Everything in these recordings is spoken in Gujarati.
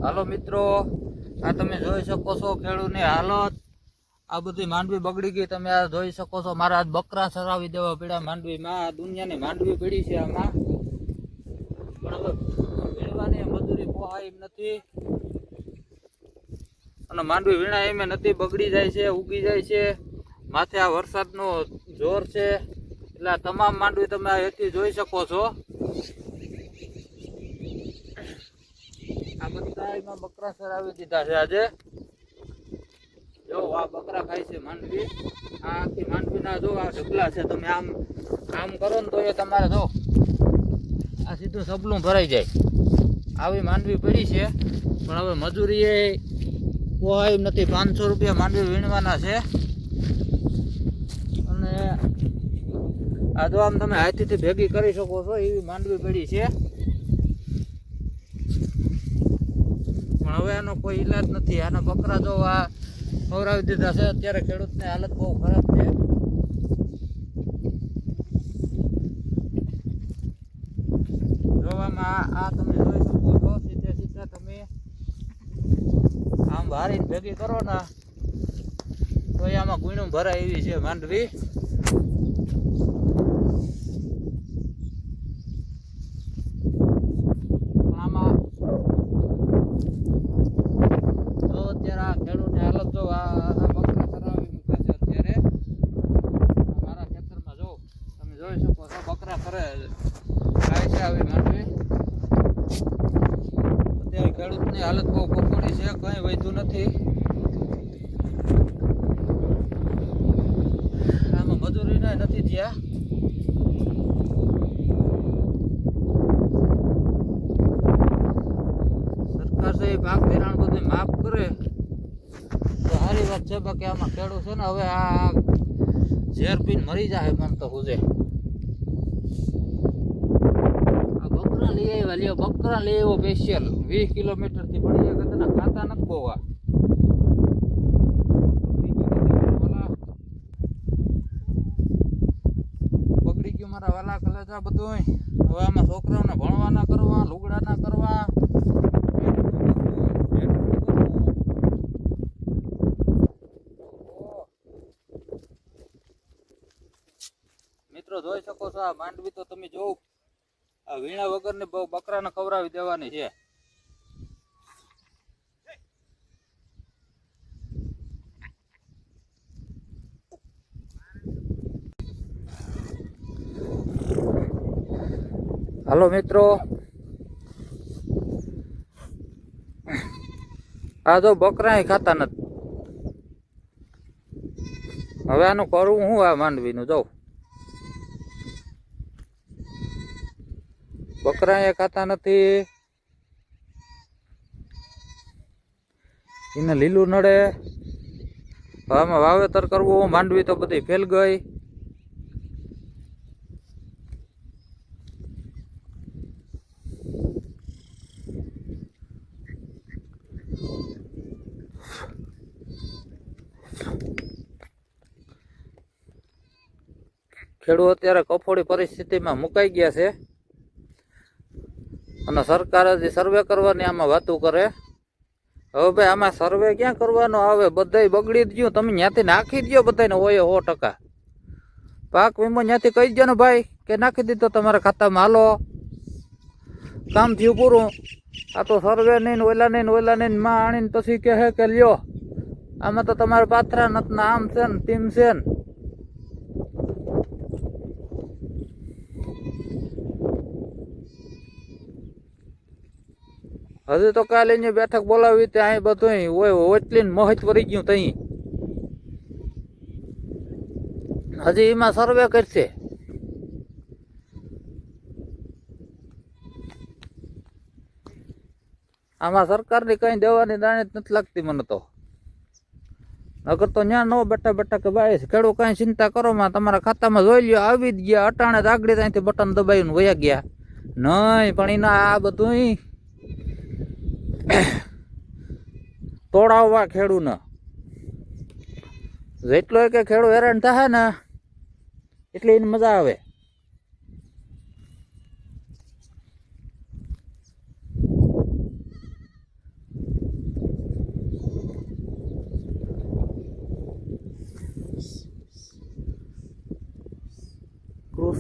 હાલો મિત્રો, આ તમે જોઈ શકો છો ખેડૂતની હાલત. આ બધી માંડવી બગડી ગઈ. તમે આ જોઈ શકો છો. મારા આજ બકરા ચરાવી દેવા પડ્યા માંડવીમાં. આ દુનિયાની માંડવી પડી છે આમાં, પણ હવે વીણવાની મજૂરી પોહાય એમ નથી, અને માંડવી વીણાય એમ નથી. બગડી જાય છે, ઉગી જાય છે. માથે આ વરસાદનો જોર છે, એટલે આ તમામ માંડવી તમે અહીંથી જોઈ શકો છો. આ બધા એમાં બકરા ચરાવી દીધા છે આજે. જો આ બકરા ખાય છે માંડવી. આ આખી માંડવીના જો આ ઢગલા છે. તમે આમ આમ કરો ને તો એ તમારે જો આ સીધું સબલું ભરાઈ જાય. આવી માંડવી પડી છે, પણ હવે મજૂરી એ પોહાય એમ નથી. 500 રૂપિયા માંડવી વીણવાના છે. અને આ જો આમ તમે હાથીથી ભેગી કરી શકો છો એવી માંડવી પડી છે, પણ હવે આનો કોઈ ઈલાજ નથી. આના બકરા જો આ ખવડાવી દીધા છે. અત્યારે ખેડૂતની હાલત બહુ ખરાબ છે. જોવામાં આ તમે જોઈ શકો છો. સીધા તમે આમ વારીને ભેગી કરો ને તો આમાં ગુણું ભરાય એવી છે માંડવી. આમાં જો અત્યારે આ ખેડૂતની હાલત જો આ બકરા ચરાવી મૂક્યા છે અત્યારે મારા ખેતરમાં. જો તમે જોઈ શકો છો બકરા કરે ખાય છે આવી માંડવી. અત્યારે ખેડૂતની હાલત બહુ કફોડી છે, કંઈ વધ્યું નથી. આમાં મજૂરી નથી થયા. સરકાર છે એ પાક ધિરાણ બધું માફ કરે તો સારી વાત છે. બાકી આમાં ખેડૂત છે ને હવે આ ઝેર પીને મરી જાય મન તો હુજે. આ બકરા લઈ આવ્યા, લ્યો બકરા લઈ આવ્યો સ્પેશિયલ 20 કિલોમીટરથી. પણ એ કદાચ ખાતા નથી બહુ. આ બગડી ગયું મારા વાલા કલેજા બધું. હવે આમાં છોકરાઓને ભણવાના કરવા, લુગડાના કરવા, મિત્રો જોઈ શકો છો. આ માંડવી તો તમે જોવ આ વીણા વગરની બહુ બકરાને ખવડાવી દેવાની છે. હાલો મિત્રો, આ જો બકરા ખાતા નથી. હવે આનું કરવું હું આ માંડવીનું જોઉં. બકરા એ ખાતા નથી, એને લીલું નડે. આમાં વાવેતર કરવું, માંડવી તો બધી ફેલ ગઈ. ખેડૂત અત્યારે કફોડી પરિસ્થિતિમાં મુકાઈ ગયા છે, અને સરકાર હજી સર્વે કરવાની આમાં વાતું કરે. હવે ભાઈ આમાં સર્વે ક્યાં કરવાનો આવે? બધાય બગડી જ ગયું. તમે ત્યાંથી નાખી દો બધાને હોય 100%. પાક વીમો ત્યાંથી કહી દો ને ભાઈ કે નાખી દીધો તમારા ખાતામાં, હાલો કામ થયું પૂરું. આ તો સર્વે નહીં ને ઓલા નહીં માં આણીને પછી કહે કે લ્યો આમાં તો તમારે પાથરા નથી ને આમ છે ને તેમ છે ને. હજી તો કાલે એની બેઠક બોલાવી ત્યાં બધું હોય ઓટલી મહત્વ વરી ગયું. ત્યાં હજી એમાં સર્વે કરશે. આમાં સરકારની કઈ દેવાની દાણી નથી લાગતી મને તો. અગર તો ત્યાં ન બેઠા કે ભાઈ ખેડૂત કઈ ચિંતા કરો માં તમારા ખાતામાં જોઈ લ્યો આવી જ ગયા. અટાણે જ આગળ ત્યાંથી બટન દબાવીને વયા ગયા. નહીં, પણ એના આ બધું તોડાવવા ખેડૂને. જેટલો કે ખેડૂત હેરાન થાય ને એટલે એને મજા આવે.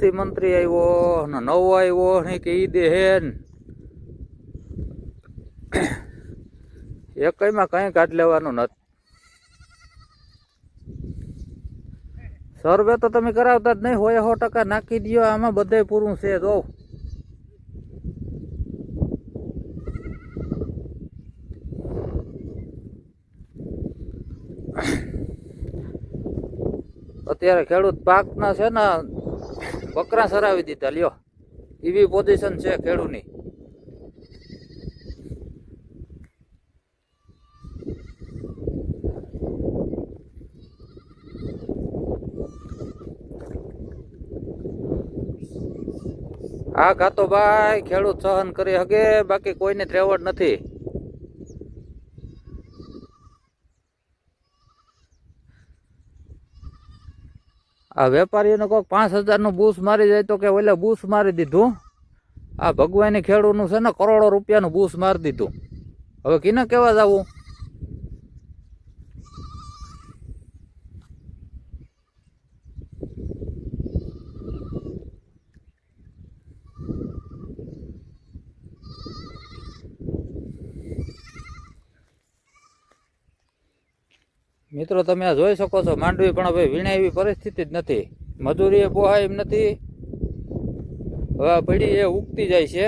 કૃષિ મંત્રી આવ્યો ને નવો આવ્યો ને કે ઈ દે હે ને એકમાં કઈ કાઢ લેવાનું નથી. સર્વે તો તમે કરાવતા જ નહીં, હોય 100% નાખી દો. આમાં બધે પૂરું છે. જો અત્યારે ખેડૂત પાકના છે ને બકરા સરાવી દીધા. લ્યો, એવી પોઝિશન છે ખેડૂતની. આ ખાતો ભાઈ ખેડૂત સહન કરી શકે, બાકી કોઈને ત્રેવડ નથી. આ વેપારીઓને કોઈક 5,000 બૂસ મારી જાય તો કે ઓલે બૂસ મારી દીધું. આ ભગવાનની ખેડૂતનું છે ને કરોડો રૂપિયાનું બૂસ મારી દીધું. હવે કિને કેવા જવું? મિત્રો તમે આ જોઈ શકો છો, માંડવી પણ હવે વીણા એવી પરિસ્થિતિ જ નથી. મજૂરી એ પોહાય એમ નથી. હવે પડી એ ઉગતી જાય છે.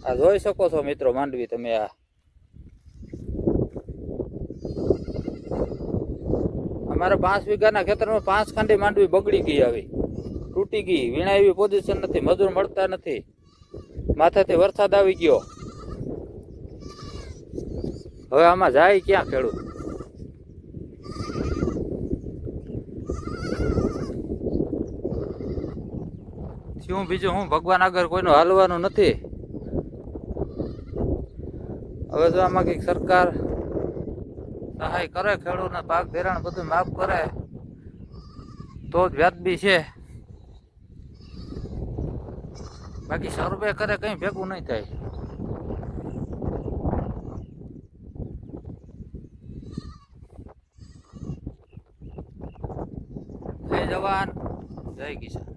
આ જોઈ શકો છો મિત્રો માંડવી તમે. આ અમારે 5 વીઘાના ખેતરમાં 5 ખાંડી માંડવી બગડી ગઈ, આવી તૂટી ગઈ. વીણા એવી પોઝિશન નથી, મજૂર મળતા નથી. માથેથી વરસાદ આવી ગયો. હવે આમાં જાય ક્યાં ખેડૂત? શું બીજું હું, ભગવાન આગળ કોઈનું હાલવાનું નથી. હવે જો આમાં કંઈક સરકાર સહાય કરે, ખેડૂતને પાક ધિરાણ બધું માફ કરે તો જ વ્યાજબી છે. બાકી સર્વે કરે કઈ ભેગું નહીં થાય. જય જવાન જય કિસાન.